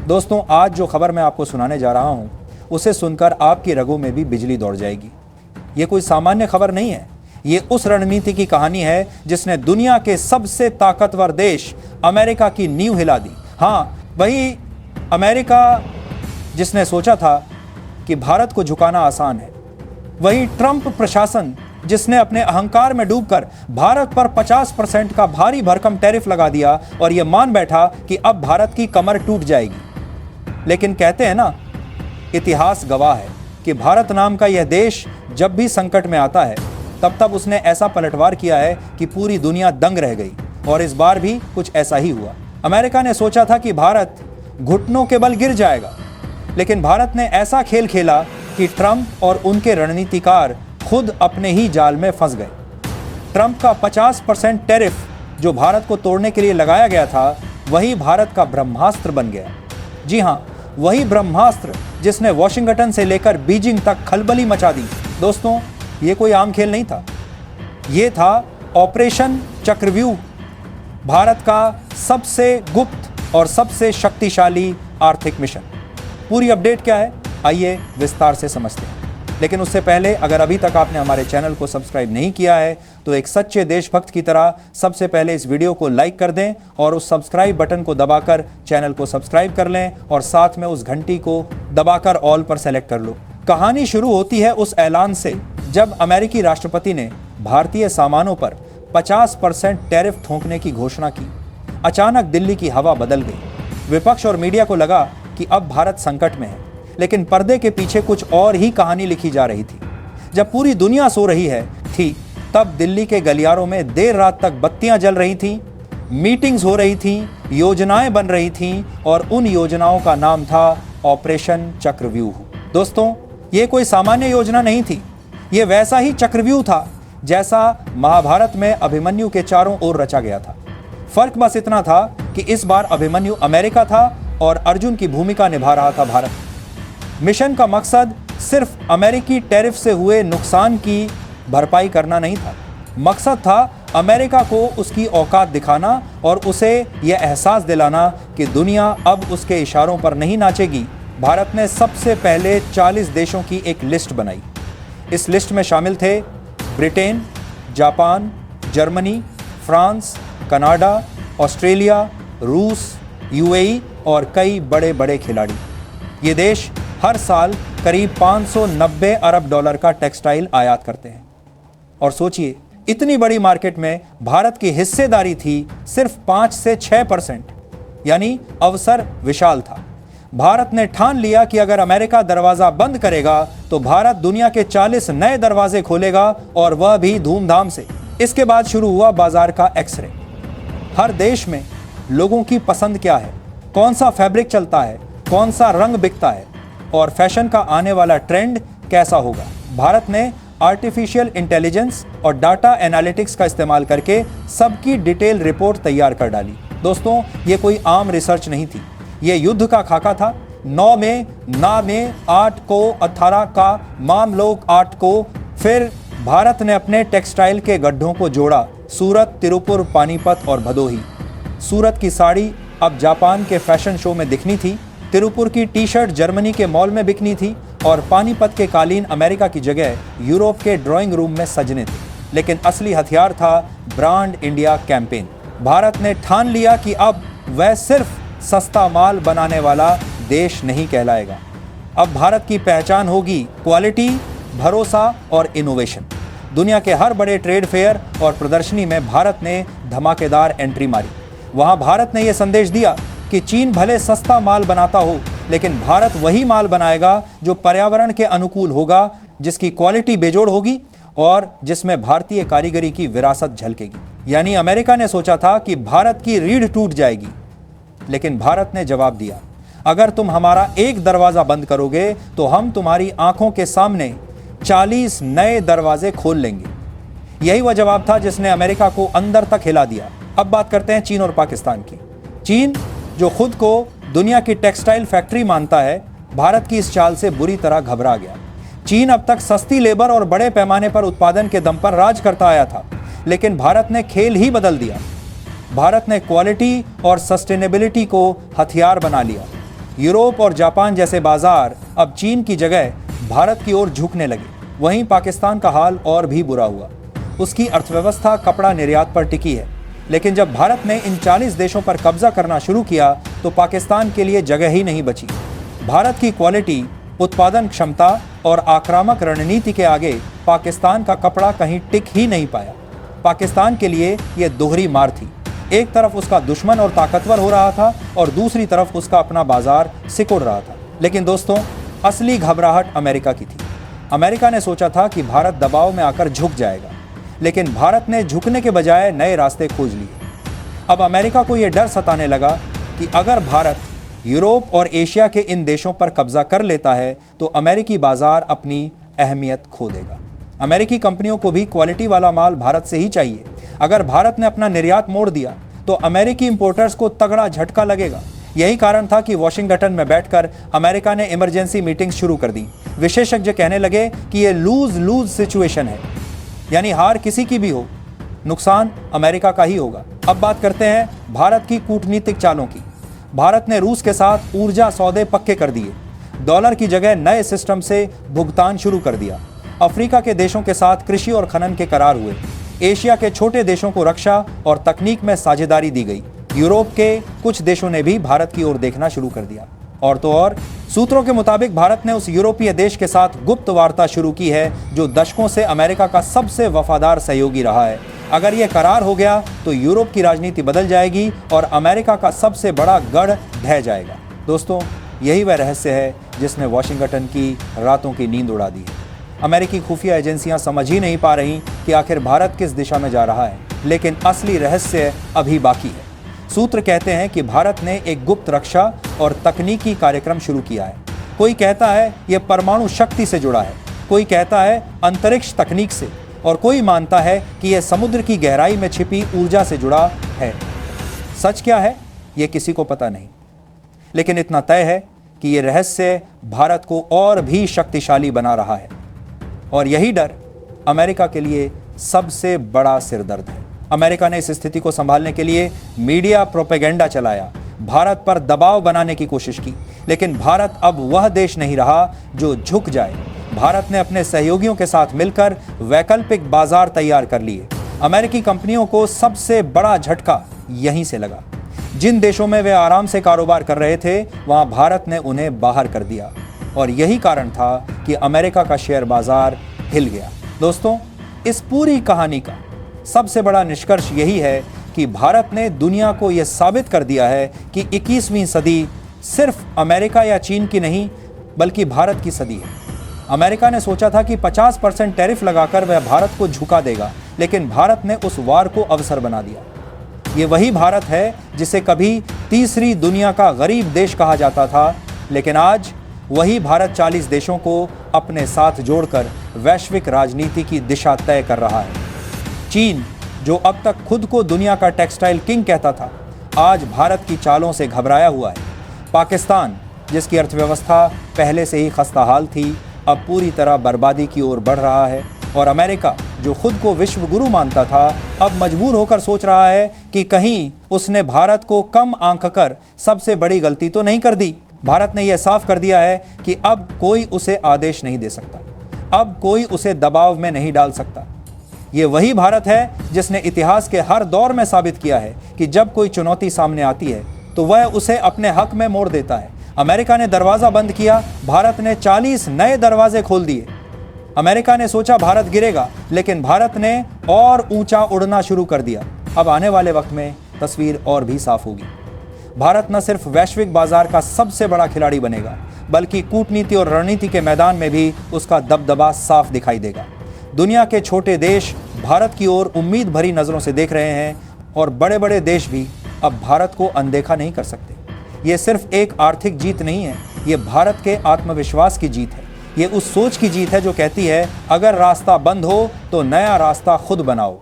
दोस्तों, आज जो खबर मैं आपको सुनाने जा रहा हूं, उसे सुनकर आपकी रगों में भी बिजली दौड़ जाएगी। ये कोई सामान्य खबर नहीं है। ये उस रणनीति की कहानी है जिसने दुनिया के सबसे ताकतवर देश अमेरिका की नींव हिला दी। हाँ, वही अमेरिका जिसने सोचा था कि भारत को झुकाना आसान है। वही ट्रंप प्रशासन जिसने अपने अहंकार में डूबकर भारत पर 50% का भारी भरकम टैरिफ लगा दिया और यह मान बैठा कि अब भारत की कमर टूट जाएगी। लेकिन कहते हैं ना, इतिहास गवाह है कि भारत नाम का यह देश जब भी संकट में आता है तब उसने ऐसा पलटवार किया है कि पूरी दुनिया दंग रह गई। और इस बार भी कुछ ऐसा ही हुआ। अमेरिका ने सोचा था कि भारत घुटनों के बल गिर जाएगा, लेकिन भारत ने ऐसा खेल खेला कि ट्रंप और उनके रणनीतिकार खुद अपने ही जाल में फंस गए। ट्रंप का 50% टैरिफ जो भारत को तोड़ने के लिए लगाया गया था, वही भारत का ब्रह्मास्त्र बन गया। जी हां, वही ब्रह्मास्त्र जिसने वॉशिंगटन से लेकर बीजिंग तक खलबली मचा दी। दोस्तों, ये कोई आम खेल नहीं था। ये था ऑपरेशन चक्रव्यूह, भारत का सबसे गुप्त और सबसे शक्तिशाली आर्थिक मिशन। पूरी अपडेट क्या है, आइए विस्तार से समझते हैं। लेकिन उससे पहले, अगर अभी तक आपने हमारे चैनल को सब्सक्राइब नहीं किया है तो एक सच्चे देशभक्त की तरह सबसे पहले इस वीडियो को लाइक कर दें और उस सब्सक्राइब बटन को दबाकर चैनल को सब्सक्राइब कर लें और साथ में उस घंटी को दबाकर ऑल पर सेलेक्ट कर लो। कहानी शुरू होती है उस ऐलान से जब अमेरिकी राष्ट्रपति ने भारतीय सामानों पर 50% टैरिफ ठोंकने की घोषणा की। अचानक दिल्ली की हवा बदल गई। विपक्ष और मीडिया को लगा कि अब भारत संकट में है, लेकिन पर्दे के पीछे कुछ और ही कहानी लिखी जा रही थी। जब पूरी दुनिया सो रही थी, तब दिल्ली के गलियारों में देर रात तक बत्तियां जल रही थीं, मीटिंग्स हो रही थीं, योजनाएं बन रही थीं और उन योजनाओं का नाम था ऑपरेशन चक्रव्यूह। दोस्तों, ये कोई सामान्य योजना नहीं थी। ये वैसा ही चक्रव्यूह था जैसा महाभारत में अभिमन्यु के चारों ओर रचा गया था। फर्क बस इतना था कि इस बार अभिमन्यु अमेरिका था और अर्जुन की भूमिका निभा रहा था भारत। मिशन का मकसद सिर्फ अमेरिकी टैरिफ से हुए नुकसान की भरपाई करना नहीं था। मकसद था अमेरिका को उसकी औकात दिखाना और उसे यह एहसास दिलाना कि दुनिया अब उसके इशारों पर नहीं नाचेगी। भारत ने सबसे पहले 40 देशों की एक लिस्ट बनाई। इस लिस्ट में शामिल थे Britain, Japan, Germany, France, Canada, Australia, रूस, यूएई और कई बड़े बड़े खिलाड़ी। ये देश हर साल करीब 590 अरब डॉलर का टेक्सटाइल आयात करते हैं। और सोचिए, इतनी बड़ी मार्केट में भारत की हिस्सेदारी थी सिर्फ 5 से 6%, यानी अवसर विशाल था। भारत ने ठान लिया कि अगर अमेरिका दरवाजा बंद करेगा तो भारत दुनिया के 40 नए दरवाजे खोलेगा और वह भी धूमधाम से। इसके बाद शुरू हुआ बाजार का एक्सरे। हर देश में लोगों की पसंद क्या है, कौन सा फैब्रिक चलता है, कौन सा रंग बिकता है और फैशन का आने वाला ट्रेंड कैसा होगा। भारत ने आर्टिफिशियल इंटेलिजेंस और डाटा एनालिटिक्स का इस्तेमाल करके सबकी डिटेल रिपोर्ट तैयार कर डाली। दोस्तों, ये कोई आम रिसर्च नहीं थी। ये युद्ध का खाका था। 9 में, ना में, 8 को, 18 का, माम लोग 8 को। फिर भारत ने अपने टेक्सटाइल के गड्ढों को जोड़ा। सूरत, तिरुपुर, पानीपत और भदोही। सूरत की साड़ी अब जापान के फैशन शो में दिखनी थी, तिरुपुर की टी शर्ट जर्मनी के मॉल में बिकनी थी और पानीपत के कालीन अमेरिका की जगह यूरोप के ड्राइंग रूम में सजने थे। लेकिन असली हथियार था ब्रांड इंडिया कैंपेन। भारत ने ठान लिया कि अब वह सिर्फ सस्ता माल बनाने वाला देश नहीं कहलाएगा। अब भारत की पहचान होगी क्वालिटी, भरोसा और इनोवेशन। दुनिया के हर बड़े ट्रेड फेयर और प्रदर्शनी में भारत ने धमाकेदार एंट्री मारी। वहां भारत ने यह संदेश दिया कि चीन भले सस्ता माल बनाता हो, लेकिन भारत वही माल बनाएगा जो पर्यावरण के अनुकूल होगा, जिसकी क्वालिटी बेजोड़ होगी और जिसमें भारतीय कारीगरी की विरासत झलकेगी। यानी अमेरिका ने सोचा था कि भारत की रीढ़ टूट जाएगी, लेकिन भारत ने जवाब दिया, अगर तुम हमारा एक दरवाजा बंद करोगे तो हम तुम्हारी आंखों के सामने 40 नए दरवाजे खोल लेंगे। यही वह जवाब था जिसने अमेरिका को अंदर तक हिला दिया। अब बात करते हैं चीन और पाकिस्तान की। चीन, जो खुद को दुनिया की टेक्सटाइल फैक्ट्री मानता है, भारत की इस चाल से बुरी तरह घबरा गया। चीन अब तक सस्ती लेबर और बड़े पैमाने पर उत्पादन के दम पर राज करता आया था, लेकिन भारत ने खेल ही बदल दिया। भारत ने क्वालिटी और सस्टेनेबिलिटी को हथियार बना लिया। यूरोप और जापान जैसे बाजार अब चीन की जगह भारत की ओर झुकने लगे। वहीं पाकिस्तान का हाल और भी बुरा हुआ। उसकी अर्थव्यवस्था कपड़ा निर्यात पर टिकी है, लेकिन जब भारत ने इन 40 देशों पर कब्जा करना शुरू किया तो पाकिस्तान के लिए जगह ही नहीं बची। भारत की क्वालिटी, उत्पादन क्षमता और आक्रामक रणनीति के आगे पाकिस्तान का कपड़ा कहीं टिक ही नहीं पाया। पाकिस्तान के लिए यह दोहरी मार थी। एक तरफ उसका दुश्मन और ताकतवर हो रहा था और दूसरी तरफ उसका अपना बाजार सिकुड़ रहा था। लेकिन दोस्तों, असली घबराहट अमेरिका की थी। अमेरिका ने सोचा था कि भारत दबाव में आकर झुक जाएगा, लेकिन भारत ने झुकने के बजाय नए रास्ते खोज लिए। अब अमेरिका को यह डर सताने लगा कि अगर भारत यूरोप और एशिया के इन देशों पर कब्जा कर लेता है तो अमेरिकी बाजार अपनी अहमियत खो देगा। अमेरिकी कंपनियों को भी क्वालिटी वाला माल भारत से ही चाहिए। अगर भारत ने अपना निर्यात मोड़ दिया तो अमेरिकी इंपोर्टर्स को तगड़ा झटका लगेगा। यही कारण था कि वॉशिंगटन में बैठकर अमेरिका ने इमरजेंसी मीटिंग शुरू कर दी। विशेषज्ञ कहने लगे कि यह लूज लूज सिचुएशन है, यानी हार किसी की भी हो, नुकसान अमेरिका का ही होगा। अब बात करते हैं भारत की कूटनीतिक चालों की। भारत ने रूस के साथ ऊर्जा सौदे पक्के कर दिए, डॉलर की जगह नए सिस्टम से भुगतान शुरू कर दिया। अफ्रीका के देशों के साथ कृषि और खनन के करार हुए। एशिया के छोटे देशों को रक्षा और तकनीक में साझेदारी दी गई। यूरोप के कुछ देशों ने भी भारत की ओर देखना शुरू कर दिया। और तो और, सूत्रों के मुताबिक भारत ने उस यूरोपीय देश के साथ गुप्त वार्ता शुरू की है जो दशकों से अमेरिका का सबसे वफादार सहयोगी रहा है। अगर यह करार हो गया तो यूरोप की राजनीति बदल जाएगी और अमेरिका का सबसे बड़ा गढ़ ढह जाएगा। दोस्तों, यही वह रहस्य है जिसने वॉशिंगटन की रातों की नींद उड़ा दी है। अमेरिकी खुफिया एजेंसियां समझ ही नहीं पा रही कि आखिर भारत किस दिशा में जा रहा है, लेकिन असली रहस्य अभी बाकी है। सूत्र कहते हैं कि भारत ने एक गुप्त रक्षा और तकनीकी कार्यक्रम शुरू किया है। कोई कहता है यह परमाणु शक्ति से जुड़ा है, कोई कहता है अंतरिक्ष तकनीक से, और कोई मानता है कि यह समुद्र की गहराई में छिपी ऊर्जा से जुड़ा है। सच क्या है यह किसी को पता नहीं, लेकिन इतना तय है कि यह रहस्य भारत को और भी शक्तिशाली बना रहा है। और यही डर अमेरिका के लिए सबसे बड़ा सिरदर्द है। अमेरिका ने इस स्थिति को संभालने के लिए मीडिया प्रोपेगेंडा चलाया, भारत पर दबाव बनाने की कोशिश की, लेकिन भारत अब वह देश नहीं रहा जो झुक जाए। भारत ने अपने सहयोगियों के साथ मिलकर वैकल्पिक बाजार तैयार कर लिए। अमेरिकी कंपनियों को सबसे बड़ा झटका यहीं से लगा। जिन देशों में वे आराम से कारोबार कर रहे थे, वहां भारत ने उन्हें बाहर कर दिया, और यही कारण था कि अमेरिका का शेयर बाजार हिल गया। दोस्तों, इस पूरी कहानी का सबसे बड़ा निष्कर्ष यही है कि भारत ने दुनिया को यह साबित कर दिया है कि 21वीं सदी सिर्फ अमेरिका या चीन की नहीं, बल्कि भारत की सदी है। अमेरिका ने सोचा था कि 50% टैरिफ लगाकर वह भारत को झुका देगा, लेकिन भारत ने उस वार को अवसर बना दिया। ये वही भारत है जिसे कभी तीसरी दुनिया का गरीब देश कहा जाता था, लेकिन आज वही भारत 40 देशों को अपने साथ जोड़कर वैश्विक राजनीति की दिशा तय कर रहा है। चीन, जो अब तक खुद को दुनिया का टेक्सटाइल किंग कहता था, आज भारत की चालों से घबराया हुआ है। पाकिस्तान, जिसकी अर्थव्यवस्था पहले से ही खस्ताहाल थी, अब पूरी तरह बर्बादी की ओर बढ़ रहा है। और अमेरिका, जो खुद को विश्व गुरु मानता था, अब मजबूर होकर सोच रहा है कि कहीं उसने भारत को कम आंककर सबसे बड़ी गलती तो नहीं कर दी। भारत ने यह साफ कर दिया है कि अब कोई उसे आदेश नहीं दे सकता, अब कोई उसे दबाव में नहीं डाल सकता। ये वही भारत है जिसने इतिहास के हर दौर में साबित किया है कि जब कोई चुनौती सामने आती है तो वह उसे अपने हक में मोड़ देता है। अमेरिका ने दरवाज़ा बंद किया, भारत ने 40 नए दरवाजे खोल दिए। अमेरिका ने सोचा भारत गिरेगा, लेकिन भारत ने और ऊंचा उड़ना शुरू कर दिया। अब आने वाले वक्त में तस्वीर और भी साफ होगी। भारत न सिर्फ वैश्विक बाजार का सबसे बड़ा खिलाड़ी बनेगा, बल्कि कूटनीति और रणनीति के मैदान में भी उसका दबदबा साफ दिखाई देगा। दुनिया के छोटे देश भारत की ओर उम्मीद भरी नज़रों से देख रहे हैं, और बड़े बड़े देश भी अब भारत को अनदेखा नहीं कर सकते। ये सिर्फ एक आर्थिक जीत नहीं है, ये भारत के आत्मविश्वास की जीत है। ये उस सोच की जीत है जो कहती है, अगर रास्ता बंद हो तो नया रास्ता खुद बनाओ।